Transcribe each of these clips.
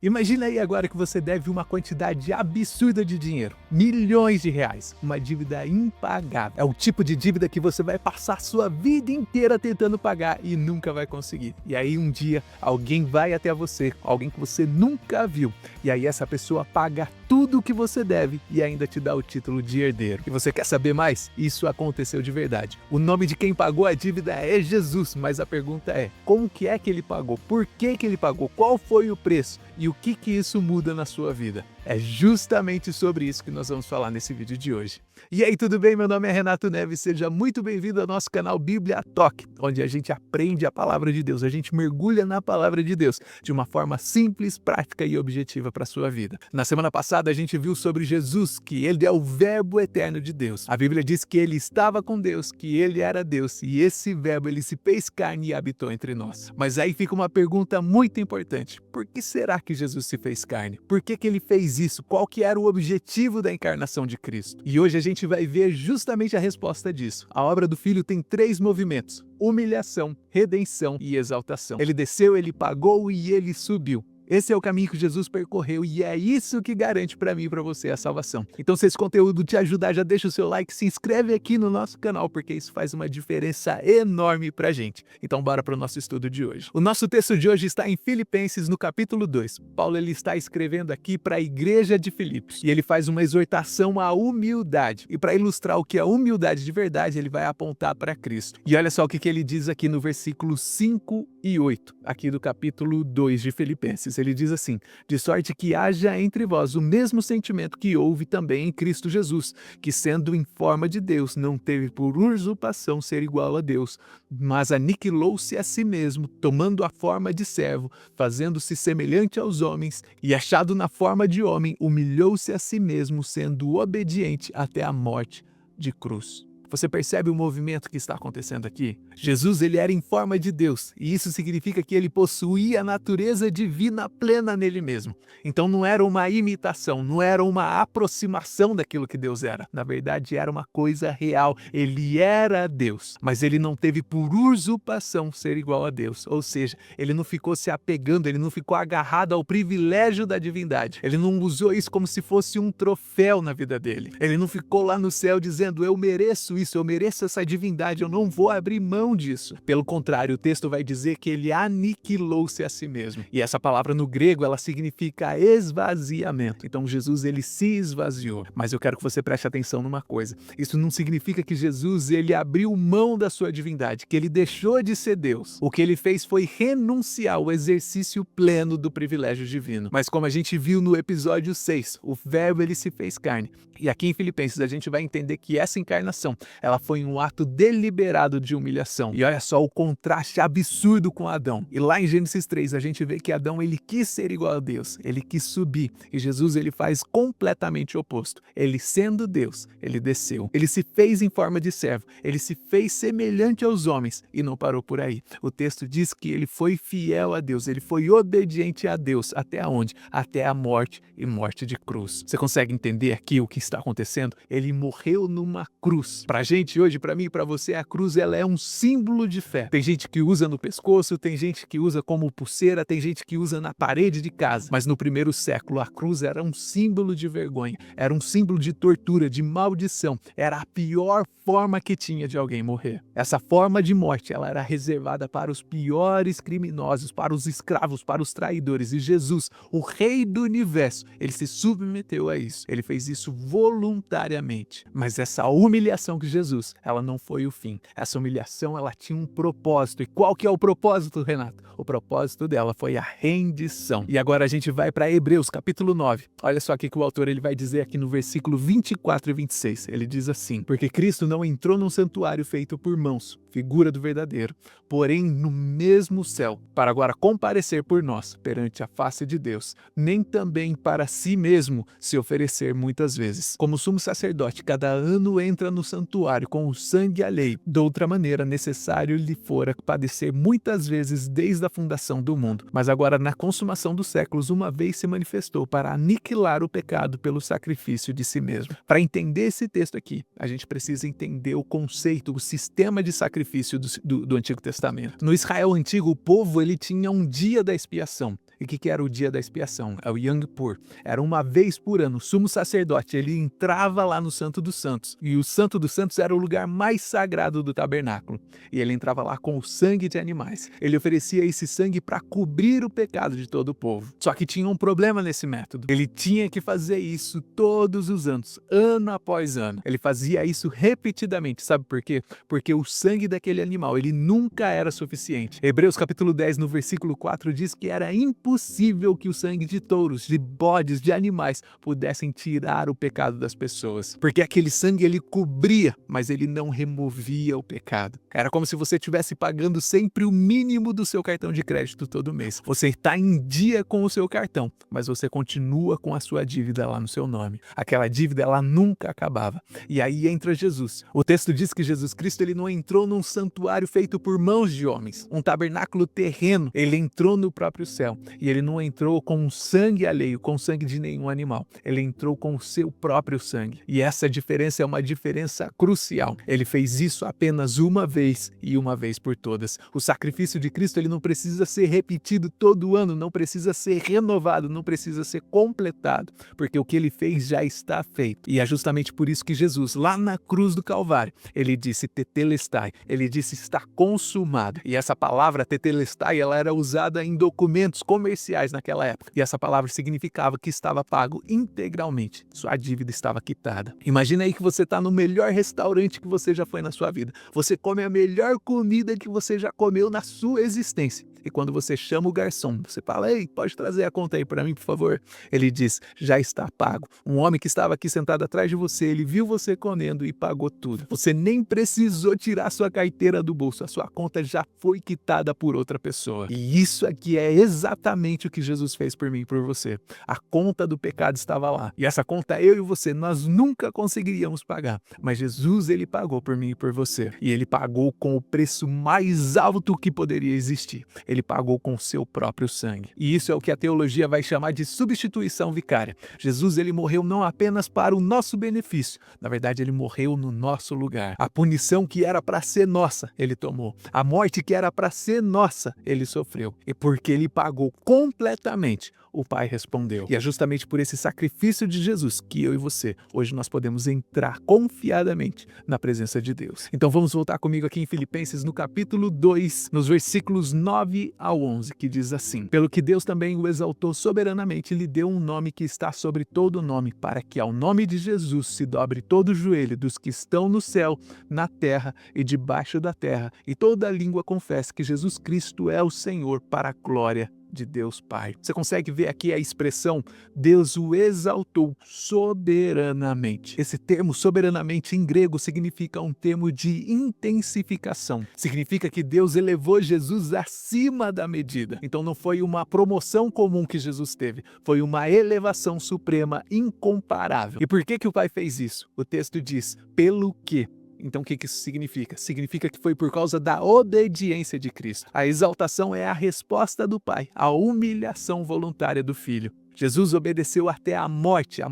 Imagina aí agora que você deve uma quantidade absurda de dinheiro, milhões de reais, uma dívida impagável. É o tipo de dívida que você vai passar sua vida inteira tentando pagar e nunca vai conseguir. E aí um dia alguém vai até você, alguém que você nunca viu, e aí essa pessoa paga tudo o que você deve e ainda te dá o título de herdeiro. E você quer saber mais? Isso aconteceu de verdade. O nome de quem pagou a dívida é Jesus, mas a pergunta é, como que é que ele pagou? Por que que ele pagou? Qual foi o preço? E o que isso muda na sua vida? É justamente sobre isso que nós vamos falar nesse vídeo de hoje. E aí, tudo bem? Meu nome é Renato Neves, seja muito bem-vindo ao nosso canal Bíblia Talk, onde a gente aprende a palavra de Deus, a gente mergulha na palavra de Deus de uma forma simples, prática e objetiva para a sua vida. Na semana passada a gente viu sobre Jesus, que ele é o verbo eterno de Deus. A Bíblia diz que ele estava com Deus, que ele era Deus, e esse verbo ele se fez carne e habitou entre nós. Mas aí fica uma pergunta muito importante: por que será que Jesus se fez carne? Por que ele fez isso? Qual que era o objetivo da encarnação de Cristo? E hoje a gente vai ver justamente a resposta disso. A obra do Filho tem 3 movimentos: humilhação, redenção e exaltação. Ele desceu, ele pagou e ele subiu. Esse é o caminho que Jesus percorreu e é isso que garante para mim e para você a salvação. Então, se esse conteúdo te ajudar, já deixa o seu like, se inscreve aqui no nosso canal, porque isso faz uma diferença enorme pra gente. Então, bora para o nosso estudo de hoje. O nosso texto de hoje está em Filipenses, no capítulo 2. Paulo ele está escrevendo aqui para a igreja de Filipos e ele faz uma exortação à humildade. E para ilustrar o que é humildade de verdade, ele vai apontar para Cristo. E olha só o que ele diz aqui no versículos 5 e 8, aqui do capítulo 2 de Filipenses. Ele diz assim: de sorte que haja entre vós o mesmo sentimento que houve também em Cristo Jesus, que sendo em forma de Deus, não teve por usurpação ser igual a Deus, mas aniquilou-se a si mesmo, tomando a forma de servo, fazendo-se semelhante aos homens, e achado na forma de homem, humilhou-se a si mesmo, sendo obediente até a morte de cruz. Você percebe o movimento que está acontecendo aqui? Jesus ele era em forma de Deus, e isso significa que ele possuía a natureza divina plena nele mesmo. Então não era uma imitação, não era uma aproximação daquilo que Deus era. Na verdade, era uma coisa real. Ele era Deus, mas ele não teve por usurpação ser igual a Deus. Ou seja, ele não ficou se apegando, ele não ficou agarrado ao privilégio da divindade. Ele não usou isso como se fosse um troféu na vida dele. Ele não ficou lá no céu dizendo: eu mereço isso, eu mereço essa divindade, eu não vou abrir mão disso. Pelo contrário, o texto vai dizer que ele aniquilou-se a si mesmo. E essa palavra no grego, ela significa esvaziamento. Então Jesus, ele se esvaziou. Mas eu quero que você preste atenção numa coisa. Isso não significa que Jesus, ele abriu mão da sua divindade, que ele deixou de ser Deus. O que ele fez foi renunciar ao exercício pleno do privilégio divino. Mas como a gente viu no episódio 6, o verbo, ele se fez carne. E aqui em Filipenses a gente vai entender que essa encarnação, ela foi um ato deliberado de humilhação. E olha só o contraste absurdo com Adão. E lá em Gênesis 3 a gente vê que Adão ele quis ser igual a Deus, ele quis subir. E Jesus ele faz completamente o oposto. Ele sendo Deus, ele desceu. Ele se fez em forma de servo, ele se fez semelhante aos homens e não parou por aí. O texto diz que ele foi fiel a Deus, ele foi obediente a Deus. Até onde? Até a morte e morte de cruz. Você consegue entender aqui o que está acontecendo? Ele morreu numa cruz. Pra gente hoje, pra mim e pra você, a cruz ela é um símbolo de fé. Tem gente que usa no pescoço, tem gente que usa como pulseira, tem gente que usa na parede de casa. Mas no primeiro século a cruz era um símbolo de vergonha, era um símbolo de tortura, de maldição. Era a pior forma que tinha de alguém morrer. Essa forma de morte ela era reservada para os piores criminosos, para os escravos, para os traidores. E Jesus, o rei do universo, ele se submeteu a isso. Ele fez isso voluntariamente. Mas essa humilhação que Jesus, ela não foi o fim. Essa humilhação, ela tinha um propósito. E qual que é o propósito, Renato? O propósito dela foi a rendição. E agora a gente vai para Hebreus, capítulo 9. Olha só o que o autor ele vai dizer aqui no versículo 24 e 26. Ele diz assim: porque Cristo não entrou num santuário feito por mãos, figura do verdadeiro, porém no mesmo céu, para agora comparecer por nós perante a face de Deus, nem também para si mesmo se oferecer muitas vezes. Como sumo sacerdote, cada ano entra no santuário com o sangue alheio. De outra maneira, necessário lhe fora padecer muitas vezes desde a fundação do mundo. Mas agora, na consumação dos séculos, uma vez se manifestou para aniquilar o pecado pelo sacrifício de si mesmo. Para entender esse texto aqui, a gente precisa entender o conceito, o sistema de sacrifício do Antigo Testamento. No Israel antigo, o povo ele tinha um dia da expiação. E o que era o dia da expiação? É o Yom Kippur. Era uma vez por ano, o sumo sacerdote, ele entrava lá no Santo dos Santos. E o Santo dos Santos era o lugar mais sagrado do tabernáculo. E ele entrava lá com o sangue de animais. Ele oferecia esse sangue para cobrir o pecado de todo o povo. Só que tinha um problema nesse método. Ele tinha que fazer isso todos os anos, ano após ano. Ele fazia isso repetidamente. Sabe por quê? Porque o sangue daquele animal, ele nunca era suficiente. Hebreus capítulo 10, no versículo 4, diz que era impossível que o sangue de touros, de bodes, de animais pudessem tirar o pecado das pessoas. Porque aquele sangue, ele cobria, mas ele não removia o pecado. Era como se você estivesse pagando sempre o mínimo do seu cartão de crédito todo mês. Você está em dia com o seu cartão, mas você continua com a sua dívida lá no seu nome. Aquela dívida, ela nunca acabava. E aí entra Jesus. O texto diz que Jesus Cristo, ele não entrou num santuário feito por mãos de homens, um tabernáculo terreno. Ele entrou no próprio céu. E ele não entrou com sangue alheio, com sangue de nenhum animal. Ele entrou com o seu próprio sangue. E essa diferença é uma diferença crucial. Ele fez isso apenas uma vez e uma vez por todas. O sacrifício de Cristo, ele não precisa ser repetido todo ano, não precisa ser renovado, não precisa ser completado, porque o que ele fez já está feito. E é justamente por isso que Jesus, lá na cruz do Calvário, ele disse tetelestai, ele disse está consumado. E essa palavra tetelestai, ela era usada em documentos comerciais naquela época. E essa palavra significava que estava pago integralmente. Sua dívida estava quitada. Imagina aí que você está no melhor restaurante que você já foi na sua vida. Você come a melhor comida que você já comeu na sua existência. E quando você chama o garçom, você fala, ei, pode trazer a conta aí para mim, por favor? Ele diz, já está pago. Um homem que estava aqui sentado atrás de você, ele viu você comendo e pagou tudo. Você nem precisou tirar sua carteira do bolso, a sua conta já foi quitada por outra pessoa. E isso aqui é exatamente o que Jesus fez por mim e por você. A conta do pecado estava lá. E essa conta, eu e você, nós nunca conseguiríamos pagar. Mas Jesus, ele pagou por mim e por você. E ele pagou com o preço mais alto que poderia existir. Ele pagou com seu próprio sangue. E isso é o que a teologia vai chamar de substituição vicária. Jesus, ele morreu não apenas para o nosso benefício. Na verdade, ele morreu no nosso lugar. A punição que era para ser nossa, ele tomou. A morte que era para ser nossa, ele sofreu. E porque ele pagou completamente, o Pai respondeu. E é justamente por esse sacrifício de Jesus que eu e você, hoje nós podemos entrar confiadamente na presença de Deus. Então vamos voltar comigo aqui em Filipenses, no capítulo 2, nos versículos 9 ao 11, que diz assim: pelo que Deus também o exaltou soberanamente, lhe deu um nome que está sobre todo nome, para que ao nome de Jesus se dobre todo o joelho dos que estão no céu, na terra e debaixo da terra, e toda língua confesse que Jesus Cristo é o Senhor, para a glória de Deus Pai. Você consegue ver aqui a expressão Deus o exaltou soberanamente. Esse termo soberanamente em grego significa um termo de intensificação. Significa que Deus elevou Jesus acima da medida. Então não foi uma promoção comum que Jesus teve, foi uma elevação suprema incomparável. E por que o Pai fez isso? O texto diz, pelo que? Então o que isso significa? Significa que foi por causa da obediência de Cristo. A exaltação é a resposta do Pai à humilhação voluntária do Filho. Jesus obedeceu até a morte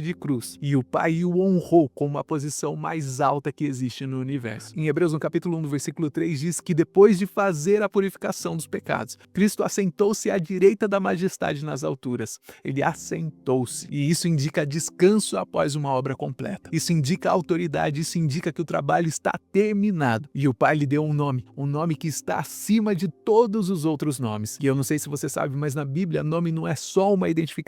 de cruz, e o Pai o honrou com uma posição mais alta que existe no universo. Em Hebreus, no capítulo 1, no versículo 3, diz que depois de fazer a purificação dos pecados, Cristo assentou-se à direita da majestade nas alturas. Ele assentou-se, e isso indica descanso após uma obra completa. Isso indica autoridade, isso indica que o trabalho está terminado. E o Pai lhe deu um nome que está acima de todos os outros nomes. E eu não sei se você sabe, mas na Bíblia, nome não é só uma identificação,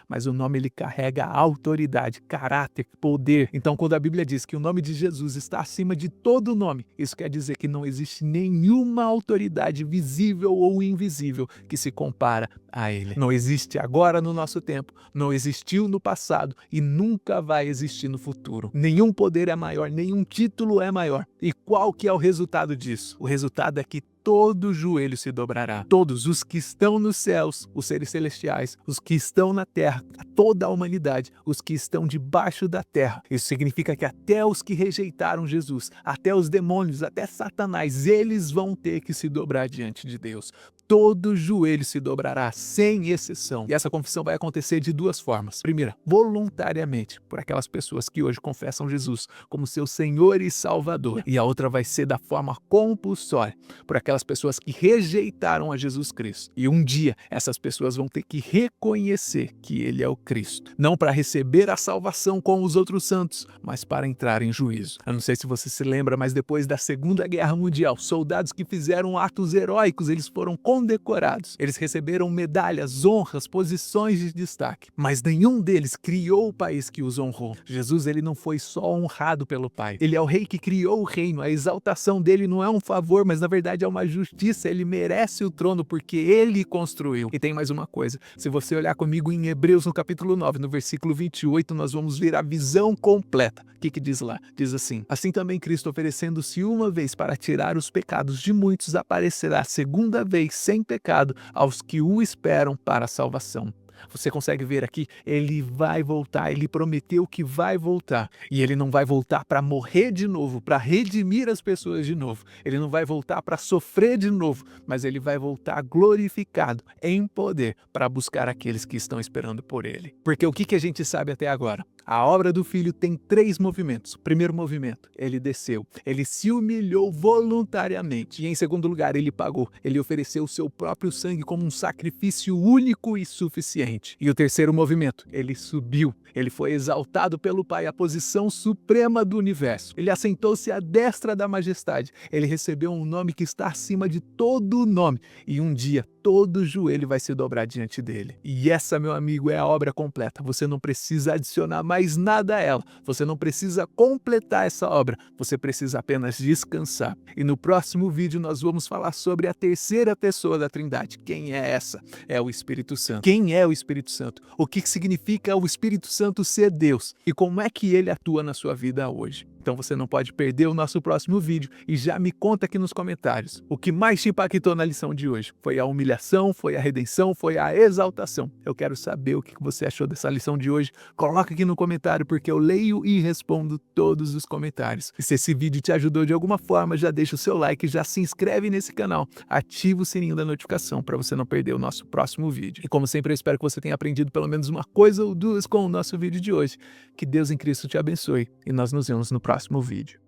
mas o nome ele carrega autoridade, caráter, poder. Então, quando a Bíblia diz que o nome de Jesus está acima de todo nome, isso quer dizer que não existe nenhuma autoridade visível ou invisível que se compara a ele. Não existe agora no nosso tempo, não existiu no passado e nunca vai existir no futuro. Nenhum poder é maior, nenhum título é maior. E qual que é o resultado disso? O resultado é que todo joelho se dobrará. Todos os que estão nos céus, os seres celestiais, os que estão na terra, toda a humanidade, os que estão debaixo da terra. Isso significa que até os que rejeitaram Jesus, até os demônios, até Satanás, eles vão ter que se dobrar diante de Deus. todo joelho se dobrará, sem exceção. E essa confissão vai acontecer de duas formas. Primeira, voluntariamente, por aquelas pessoas que hoje confessam Jesus como seu Senhor e Salvador. E a outra vai ser da forma compulsória, por aquelas pessoas que rejeitaram a Jesus Cristo. E um dia, essas pessoas vão ter que reconhecer que Ele é o Cristo. Não para receber a salvação com os outros santos, mas para entrar em juízo. Eu não sei se você se lembra, mas depois da Segunda Guerra Mundial, soldados que fizeram atos heróicos, eles foram condecorados. Eles receberam medalhas, honras, posições de destaque. Mas nenhum deles criou o país que os honrou. Jesus, ele não foi só honrado pelo Pai. Ele é o rei que criou o reino. A exaltação dele não é um favor, mas na verdade é uma justiça. Ele merece o trono porque ele construiu. E tem mais uma coisa. Se você olhar comigo em Hebreus, no capítulo 9, no versículo 28, nós vamos ver a visão completa. O que diz lá? Diz assim: assim também Cristo, oferecendo-se uma vez para tirar os pecados de muitos, aparecerá segunda vez sem pecado aos que o esperam para a salvação. Você consegue ver aqui? Ele vai voltar, ele prometeu que vai voltar. E ele não vai voltar para morrer de novo, para redimir as pessoas de novo. Ele não vai voltar para sofrer de novo, mas ele vai voltar glorificado, em poder, para buscar aqueles que estão esperando por ele. Porque o que a gente sabe até agora? A obra do Filho tem 3 movimentos. O primeiro movimento, ele desceu, ele se humilhou voluntariamente. E em segundo lugar, ele pagou, ele ofereceu o seu próprio sangue como um sacrifício único e suficiente. E o terceiro movimento, ele subiu, ele foi exaltado pelo Pai à posição suprema do universo. Ele assentou-se à destra da majestade. Ele recebeu um nome que está acima de todo nome. E um dia, todo joelho vai se dobrar diante dele. E essa, meu amigo, é a obra completa. Você não precisa adicionar mais nada a ela. Você não precisa completar essa obra. Você precisa apenas descansar. E no próximo vídeo nós vamos falar sobre a terceira pessoa da Trindade. Quem é essa? É o Espírito Santo. Quem é o Espírito Santo? O que significa o Espírito Santo ser Deus? E como é que ele atua na sua vida hoje? Então você não pode perder o nosso próximo vídeo e já me conta aqui nos comentários. O que mais te impactou na lição de hoje? Foi a humilhação, foi a redenção, foi a exaltação? Eu quero saber o que você achou dessa lição de hoje. Coloca aqui no comentário porque eu leio e respondo todos os comentários. E se esse vídeo te ajudou de alguma forma, já deixa o seu like, já se inscreve nesse canal, ativa o sininho da notificação para você não perder o nosso próximo vídeo. E como sempre, eu espero que você tenha aprendido pelo menos uma coisa ou duas com o nosso vídeo de hoje. Que Deus em Cristo te abençoe e nós nos vemos no próximo vídeo.